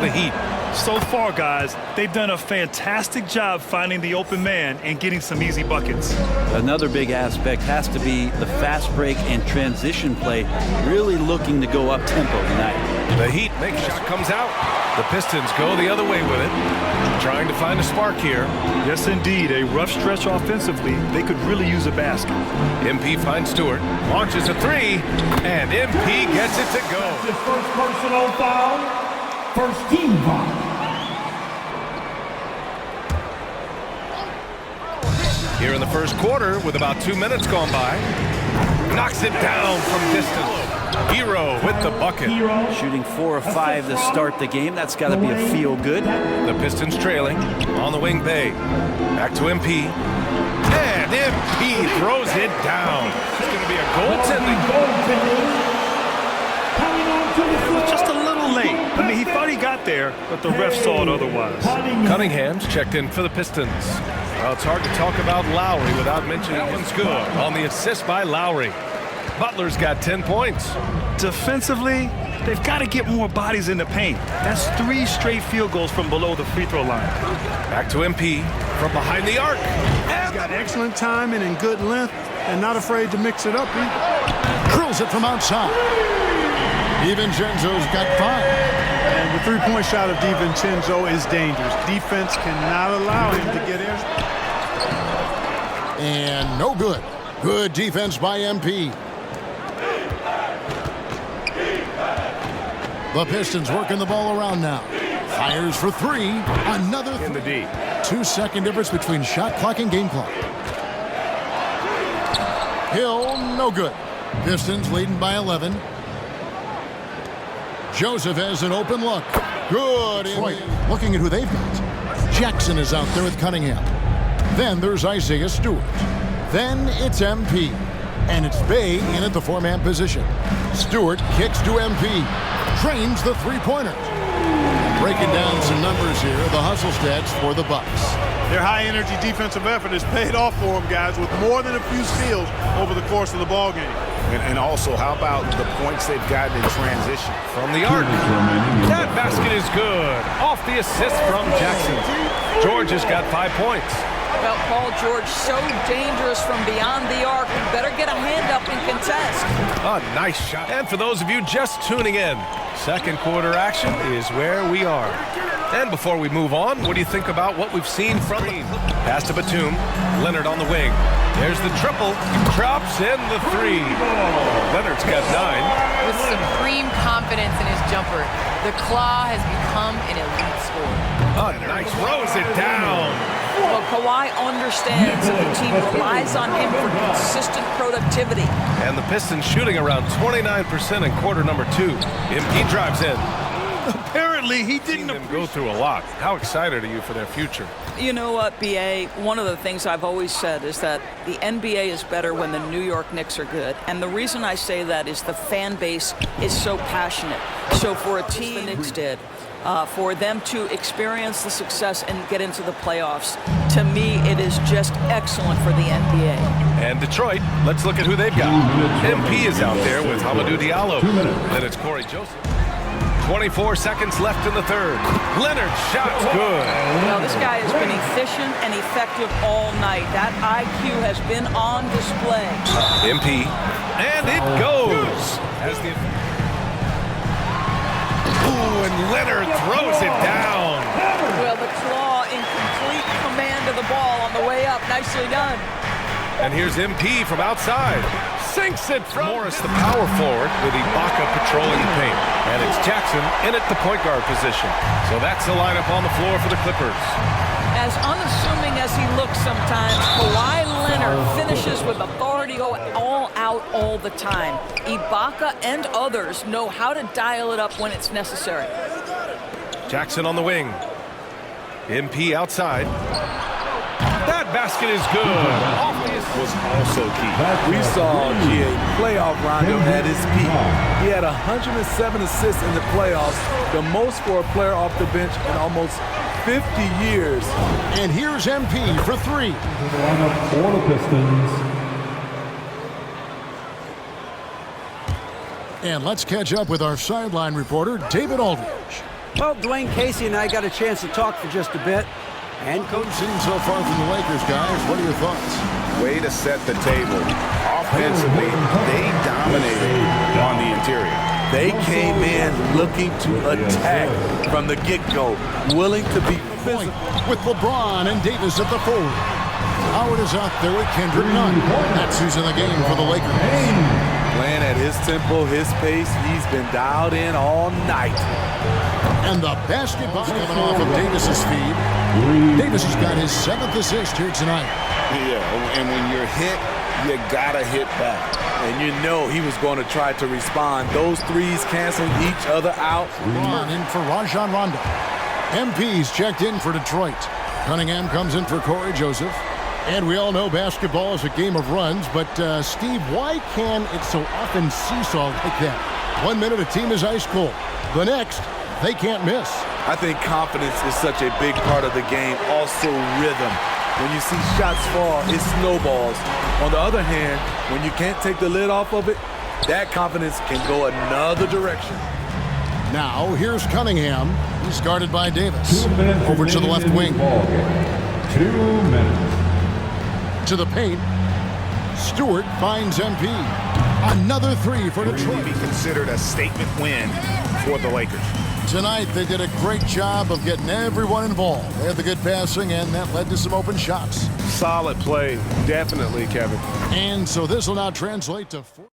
the Heat? So far, guys, they've done a fantastic job finding the open man and getting some easy buckets. Another big aspect has to be the fast break and transition play, really looking to go up-tempo tonight. The Heat make a shot, comes out. The Pistons go the other way with it, trying to find a spark here. Yes, indeed. A rough stretch offensively. They could really use a basket. MP finds Stewart, launches a three, and MP gets it to go. That's his first personal foul. First team foul. Here in the first quarter, with about 2 minutes gone by, knocks it down from distance. Hero with the bucket. Shooting 4 of 5 to start the game. That's got to be a feel-good. The Pistons trailing on the wing bay. Back to MP. And MP throws it down. It's going to be a goaltending. Just a little late. I mean, he thought he got there, but the ref saw it otherwise. Cunningham's checked in for the Pistons. Well, it's hard to talk about Lowry without mentioning that one's good on the assist by Lowry. Butler's got 10 points. Defensively, they've got to get more bodies in the paint. That's 3 straight field goals from below the free throw line. Back to MP from behind the arc. He's got excellent timing and good length and not afraid to mix it up. He drills it from outside. DiVincenzo's got 5. And the three-point shot of DiVincenzo is dangerous. Defense cannot allow him to get in. And no good. Good defense by MP. The Pistons working the ball around now. Fires for 3. Another in the D. 2-second difference between shot clock and game clock. Hill, no good. Pistons leading by 11. Joseph has an open look. Good. Looking at who they've got. Jackson is out there with Cunningham. Then there's Isaiah Stewart. Then it's MP. And it's Bay in at the 4-man position. Stewart kicks to MP. Trains the three-pointer. Breaking down some numbers here, the hustle stats for the Bucks. Their high-energy defensive effort has paid off for them, guys, with more than a few steals over the course of the ballgame. And also, how about the points they've gotten in transition? From the arc. That basket is good. Off the assist from Jackson. George has got 5 points. Well, Paul George, so dangerous from beyond the arc. You better get a hand up and contest. A nice shot. And for those of you just tuning in, second quarter action is where we are. And before we move on, what do you think about what we've seen from the pass to Batum, Leonard on the wing. There's the triple, drops in the 3. Leonard's got 9. With supreme confidence in his jumper, the Claw has become an elite scorer. Nice, throws it down. Well, Kawhi understands that the team relies on him for consistent productivity. And the Pistons shooting around 29% in quarter number 2. MP drives in. Apparently, he didn't go through a lot. How excited are you for their future? You know what, BA? One of the things I've always said is that the NBA is better when the New York Knicks are good. And the reason I say that is the fan base is so passionate. So for a team the Knicks did, for them to experience the success and get into the playoffs, to me, it is just excellent for the NBA. And Detroit, let's look at who they've got. MP is out there with Hamidou Diallo. Then it's Corey Joseph. 24 seconds left in the third. Leonard shot's good. Well, this guy has been efficient and effective all night. That IQ has been on display. MP, and it goes. Ooh, and Leonard throws it down. Well, the Claw in complete command of the ball on the way up. Nicely done. And here's MP from outside. Sinks it from Morris, the power forward, with Ibaka patrolling the paint. And it's Jackson in at the point guard position. So that's the lineup on the floor for the Clippers. As unassuming as he looks sometimes, Kawhi Leonard finishes with authority all out all the time. Ibaka and others know how to dial it up when it's necessary. Jackson on the wing. MP outside. That basket is good. Was also key. We saw GA playoff Rondo at his peak. He had 107 assists in the playoffs, the most for a player off the bench in almost 50 years. And here's MP for 3. Lineup for the Pistons. And let's catch up with our sideline reporter, David Aldridge. Well, Dwayne Casey and I got a chance to talk for just a bit. And Coach, seen so far from the Lakers, guys. What are your thoughts? Way to set the table. Offensively, they dominated on the interior. They came in looking to attack from the get-go, willing to be physical. With LeBron and Davis at the forward. Howard is out there with Kendrick Nunn. That's who's in the game for the Lakers. Playing at his tempo, his pace. He's been dialed in all night. And the basketball coming off of Davis's feed. Davis has got his 7th assist here tonight. Yeah, and when you're hit, you gotta hit back. And you know he was going to try to respond. Those threes canceling each other out. LeBron in for Rajon Rondo. MP's checked in for Detroit. Cunningham comes in for Corey Joseph. And we all know basketball is a game of runs, but Steve, why can it so often seesaw like that? 1 minute a team is ice cold. The next, they can't miss. I think confidence is such a big part of the game. Also rhythm. When you see shots fall, it snowballs. On the other hand, when you can't take the lid off of it, that confidence can go another direction. Now, here's Cunningham. He's guarded by Davis. Over to the left wing. 2 minutes. To the paint. Stewart finds MP. Another three for Detroit. Be considered a statement win for the Lakers. Tonight, they did a great job of getting everyone involved. They had the good passing, and that led to some open shots. Solid play, definitely, Kevin. And so this will now translate to 4.